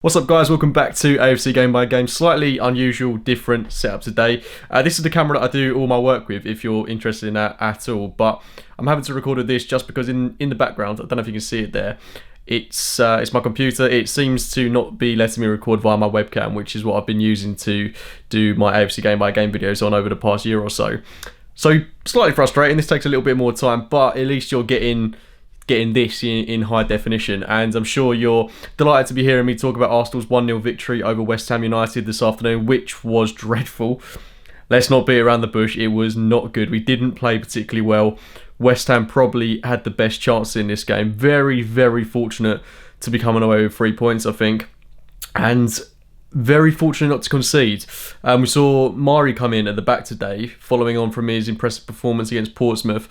What's up guys, welcome back to AFC Game by Game. Slightly unusual, different setup today. This is the camera that I do all my work with if you're interested in that at all, but I'm having to record with this just because in the background, I don't know if you can see it there, it's my computer. It seems to not be letting me record via my webcam, which is what I've been using to do my AFC Game by Game videos on over the past year or so. So slightly frustrating, this takes a little bit more time, but at least you're getting this in high definition, and I'm sure you're delighted to be hearing me talk about Arsenal's 1-0 victory over West Ham United this afternoon, which was dreadful. Let's not beat around the bush, it was not good. We didn't play particularly well. West Ham probably had the best chance in this game. Very, very fortunate to be coming away with 3 points, I think, and very fortunate not to concede. We saw Mari come in at the back today, following on from his impressive performance against Portsmouth,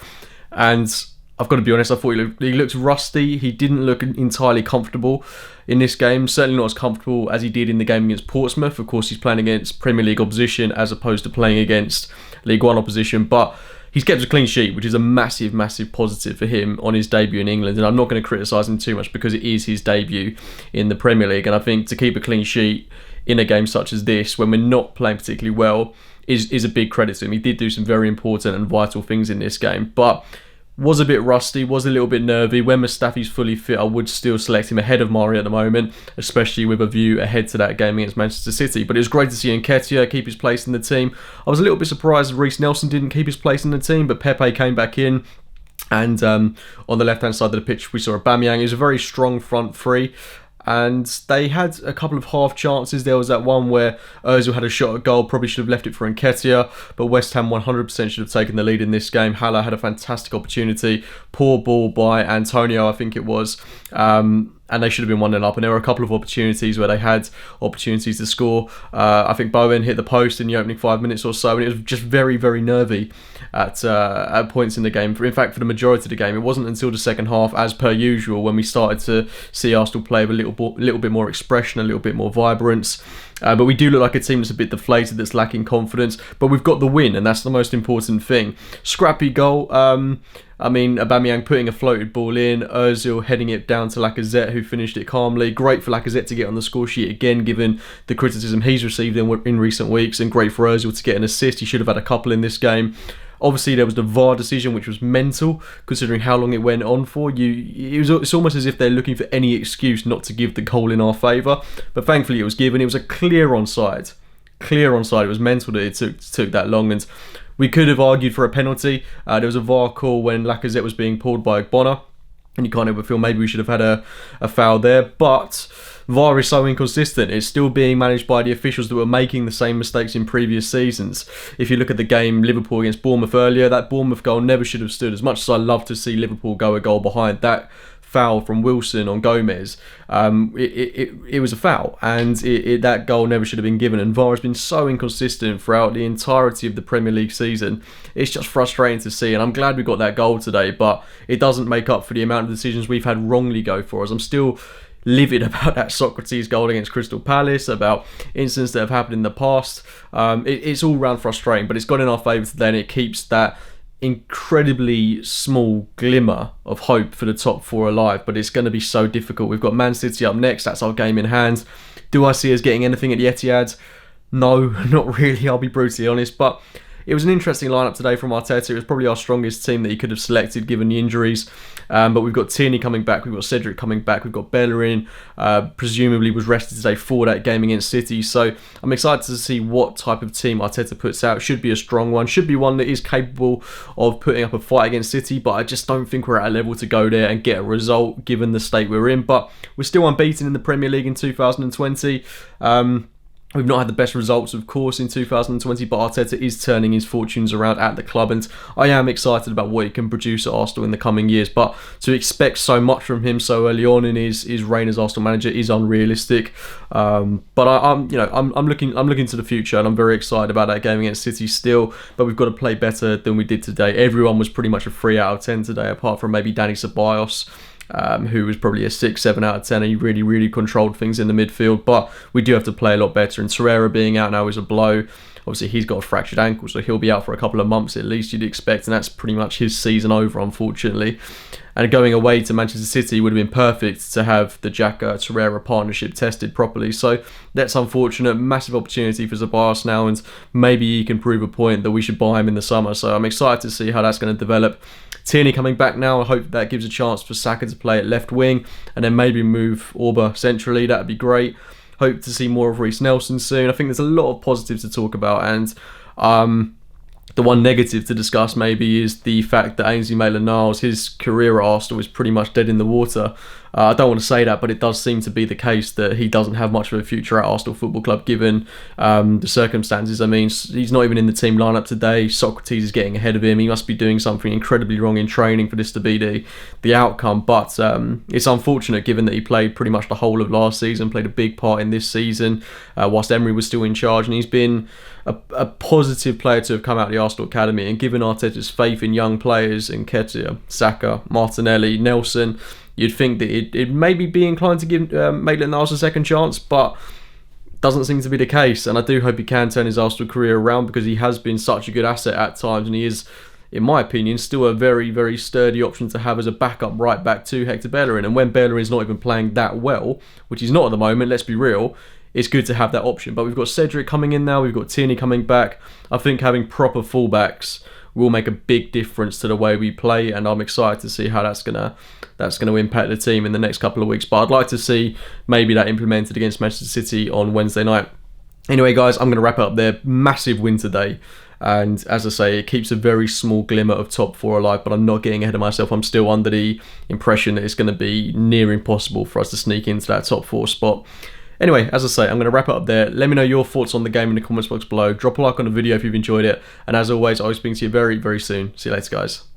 and I've got to be honest, I thought he looked rusty. He didn't look entirely comfortable in this game. Certainly not as comfortable as he did in the game against Portsmouth. Of course, he's playing against Premier League opposition as opposed to playing against League One opposition. But he's kept a clean sheet, which is a massive, massive positive for him on his debut in England. And I'm not going to criticise him too much because it is his debut in the Premier League. And I think to keep a clean sheet in a game such as this, when we're not playing particularly well, is a big credit to him. He did do some very important and vital things in this game. But was a bit rusty, was a little bit nervy. When Mustafi's fully fit, I would still select him ahead of Mari at the moment, especially with a view ahead to that game against Manchester City. But it was great to see Nketiah keep his place in the team. I was a little bit surprised Reece Nelson didn't keep his place in the team, but Pepe came back in. And on the left-hand side of the pitch, we saw Aubameyang. It was a very strong front three. And they had a couple of half chances. There was that one where Ozil had a shot at goal, probably should have left it for Nketiah, but West Ham 100% should have taken the lead in this game. Haller had a fantastic opportunity, poor ball by Antonio, I think it was, and they should have been 1-0 up. And there were a couple of opportunities where they had opportunities to score. I think Bowen hit the post in the opening 5 minutes or so, and it was just very, very nervy at points in the game. In fact, for the majority of the game, it wasn't until the second half, as per usual, when we started to see Arsenal play with a little bit more expression, a little bit more vibrance. But we do look like a team that's a bit deflated, that's lacking confidence. But we've got the win, and that's the most important thing. Scrappy goal. Aubameyang putting a floated ball in, Ozil heading it down to Lacazette, who finished it calmly. Great for Lacazette to get on the score sheet again, given the criticism he's received in recent weeks, and great for Ozil to get an assist. He should have had a couple in this game. Obviously, there was the VAR decision, which was mental, considering how long it went on for. It's almost as if they're looking for any excuse not to give the goal in our favour. But thankfully, it was given. It was a clear onside. Clear onside. It was mental that it took that long. And we could have argued for a penalty. There was a VAR call when Lacazette was being pulled by Bonner, and you kind of feel maybe we should have had a foul there. But VAR is so inconsistent. It's still being managed by the officials that were making the same mistakes in previous seasons. If you look at the game Liverpool against Bournemouth earlier, that Bournemouth goal never should have stood. As much as I love to see Liverpool go a goal behind, that foul from Wilson on Gomez, it was a foul, and that goal never should have been given. And VAR has been so inconsistent throughout the entirety of the Premier League season. It's just frustrating to see, and I'm glad we got that goal today, but it doesn't make up for the amount of decisions we've had wrongly go for us. I'm still livid about that Socrates goal against Crystal Palace, about incidents that have happened in the past. It's all round frustrating, but it's gone in our favour today, and it keeps that incredibly small glimmer of hope for the top four alive. But it's going to be so difficult. We've got Man City up next. That's our game in hand. Do I see us getting anything at the Etihad? No, not really, I'll be brutally honest. But it was an interesting lineup today from Arteta. It was probably our strongest team that he could have selected given the injuries. But we've got Tierney coming back, we've got Cedric coming back, we've got Bellerin, presumably was rested today for that game against City. So I'm excited to see what type of team Arteta puts out. Should be a strong one, should be one that is capable of putting up a fight against City, but I just don't think we're at a level to go there and get a result given the state we're in. But we're still unbeaten in the Premier League in 2020. We've not had the best results, of course, in 2020, but Arteta is turning his fortunes around at the club, and I am excited about what he can produce at Arsenal in the coming years. But to expect so much from him so early on in his reign as Arsenal manager is unrealistic. But I'm looking to the future, and I'm very excited about that game against City still. But we've got to play better than we did today. Everyone was pretty much a 3 out of 10 today, apart from maybe Dani Ceballos, who was probably a 6, 7 out of 10. He really, really controlled things in the midfield, but we do have to play a lot better. And Torreira being out now is a blow. Obviously, he's got a fractured ankle, so he'll be out for a couple of months at least, you'd expect, and that's pretty much his season over, unfortunately. And going away to Manchester City would have been perfect to have the Xhaka-Torreira partnership tested properly. So that's unfortunate. Massive opportunity for Ceballos now, and maybe he can prove a point that we should buy him in the summer. So I'm excited to see how that's going to develop. Tierney coming back now. I hope that gives a chance for Saka to play at left wing, and then maybe move Orba centrally. That'd be great. Hope to see more of Reece Nelson soon. I think there's a lot of positives to talk about, and the one negative to discuss maybe is the fact that Ainsley Maitland-Niles, his career at Arsenal is pretty much dead in the water. I don't want to say that, but it does seem to be the case that he doesn't have much of a future at Arsenal Football Club given the circumstances. I mean, he's not even in the team lineup today. Socrates is getting ahead of him. He must be doing something incredibly wrong in training for this to be the outcome. But it's unfortunate given that he played pretty much the whole of last season, played a big part in this season whilst Emery was still in charge, and he's been a positive player to have come out of the Arsenal Academy, and given Arteta's faith in young players, in Nketiah, Saka, Martinelli, Nelson, you'd think that it maybe be inclined to give Maitland-Niles a second chance, but doesn't seem to be the case. And I do hope he can turn his Arsenal career around, because he has been such a good asset at times, and he is, in my opinion, still a very, very sturdy option to have as a backup right back to Hector Bellerin. And when Bellerin's not even playing that well, which he's not at the moment, let's be real, it's good to have that option. But we've got Cedric coming in now, we've got Tierney coming back. I think having proper fullbacks will make a big difference to the way we play, and I'm excited to see how that's gonna impact the team in the next couple of weeks. But I'd like to see maybe that implemented against Manchester City on Wednesday night. Anyway, guys, I'm going to wrap it up there. Massive win today, and as I say, it keeps a very small glimmer of top four alive, but I'm not getting ahead of myself. I'm still under the impression that it's going to be near impossible for us to sneak into that top four spot. Anyway, as I say, I'm going to wrap it up there. Let me know your thoughts on the game in the comments box below. Drop a like on the video if you've enjoyed it. And as always, I'll be speaking to you very, very soon. See you later, guys.